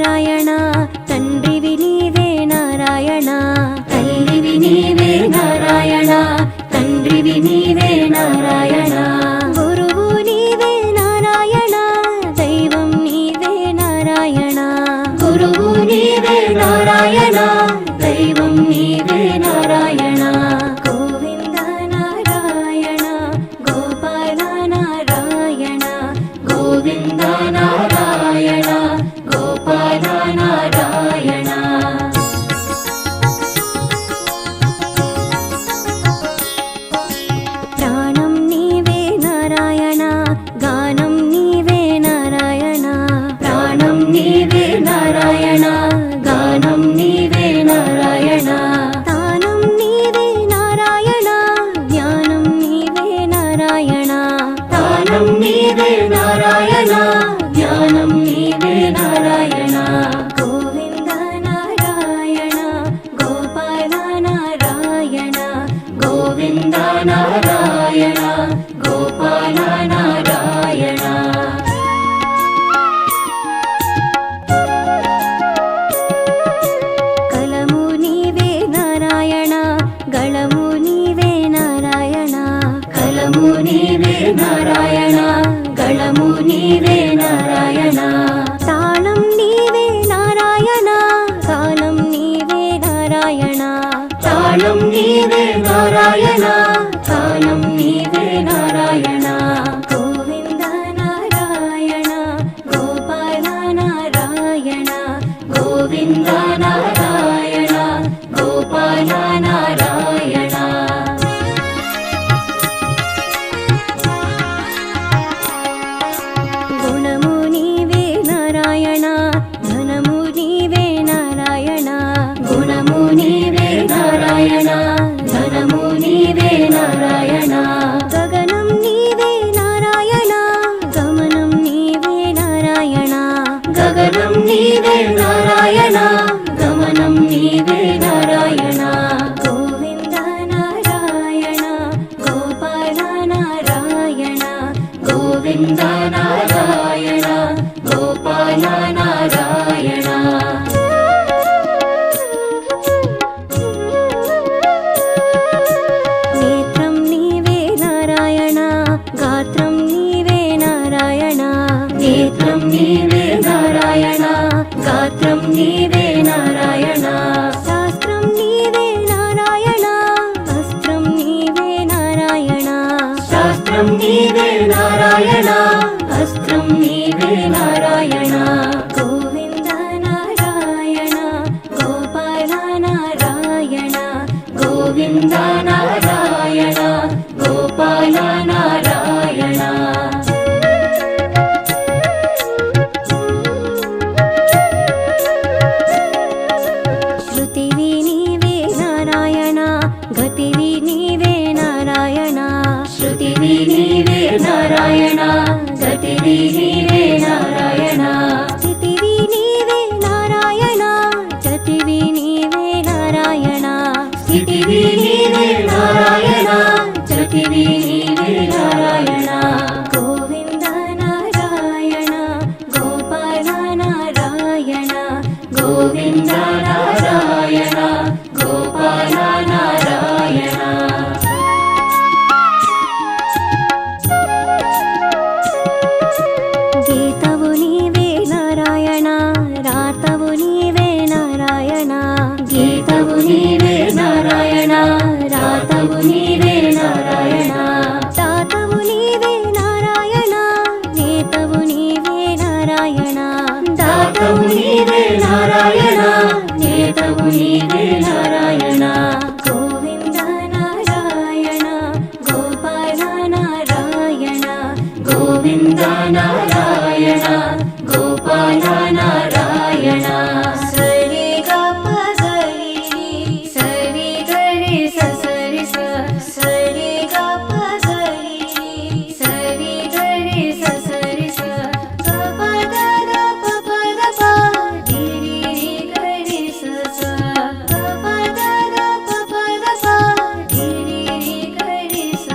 నారాయణ తండ్రివి నీవే నారాయణ తల్లివి నీవే నారాయణ తండ్రివి నీవే నారాయణ గురువు నీవే నారాయణ దైవం నీవే నారాయణ గురువు నీవే నారాయణ దైవం నీవే నారాయణ గోవింద నారాయణ గోపాల నారాయణ గోవింద నారాయణ గోపాల నారాయణ ప్రాణం నీవే నారాయణ గానం నీవే నారాయణ ప్రాణం నీవే నారాయణ గానం నీవే నారాయణ తానం నీవే నారాయణ జ్ఞానం నీవే నారాయణ తానం నీవే నారాయణ జ్ఞానం నీవే నారాయణ గోవింద నారాయణ గోపాల నారాయణ గోవింద నారాయణ గోపాల నారాయణ కలము నీవే నారాయణ గళము నీవే నారాయణ కలము నీవే నారాయణ గళము నీవే నారాయణ తాళం నీవే నారాయణ కాలం నీవే నారాయణ తాళం నీవే నారాయణ కాలం నీవే నారాయణ గోవింద నారాయణ గోపాల నారాయణ గోవింద నారాయణ గోపాల నారాయణ గుణము నీవే నారాయణ ధనము నీవే నారాయణ గుణము నీవే నారాయణ ధనము నీవే నారాయణ గగనం నీవే నారాయణ గమనం నీవే నారాయణ గగనం నీవే నారాయణ గమనం నీవే నారాయణ గోవింద నారాయణ గోపాల నారాయణ గోవింద నారాయణ గోపాల నారాయణ నేత్రం నీవే నారాయణ గాత్రం నీవే నారాయణ నేత్రం నీవే నారాయణ గాత్రం నీవే నారాయణ శాస్త్రం నీవే నారాయణ అస్త్రం నీవే నారాయణ శాస్త్రం నీవే నారాయణ అస్త్రం నీవే నారాయణ గోవింద నారాయణ గోపాల నారాయణ గోవింద నారాయణ గోపాల నారాయణ శృతివి నీవే నారాయణ గతివి నీవే నారాయణ శృతివి నీవే నారాయణ గతివి నీవే నారాయణ స్థితివి నీవే నారాయణ గతివి నీవే నారాయణ స్థితివి నీవే నారాయణ గతివి నీవే నారాయణ గోవింద నారాయణ గోపాల నారాయణ గోవింద నారాయణ గోపాల నారాయణ గీతవు నీవే నారాయణ రాతవు నీవే నారాయణ గీతవు నీవే నారాయణ రాతవు నీవే నారాయణ తాతవు నీవే నారాయణ నేతవు నీవే నారాయణ దాతవు నీవే నారాయణ నేతవు నీవే నారాయణ గోవింద నారాయణ గోపాల నారాయణ గోవింద నారాయణ గోపాల నారాయణ సరి గప గరి సరి గరి సరి సరి గప గరి సరి గరి సరి గప గర పప గప గిరి గరి స గప గర పప గప గిరి గరి స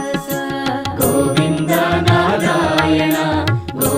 గోవింద నారాయణ గో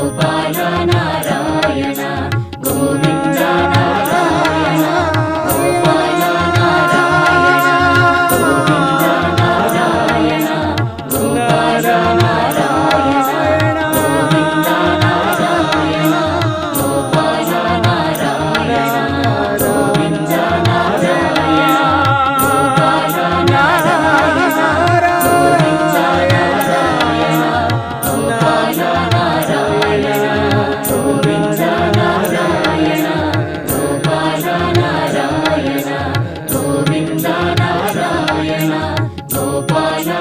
గోపాల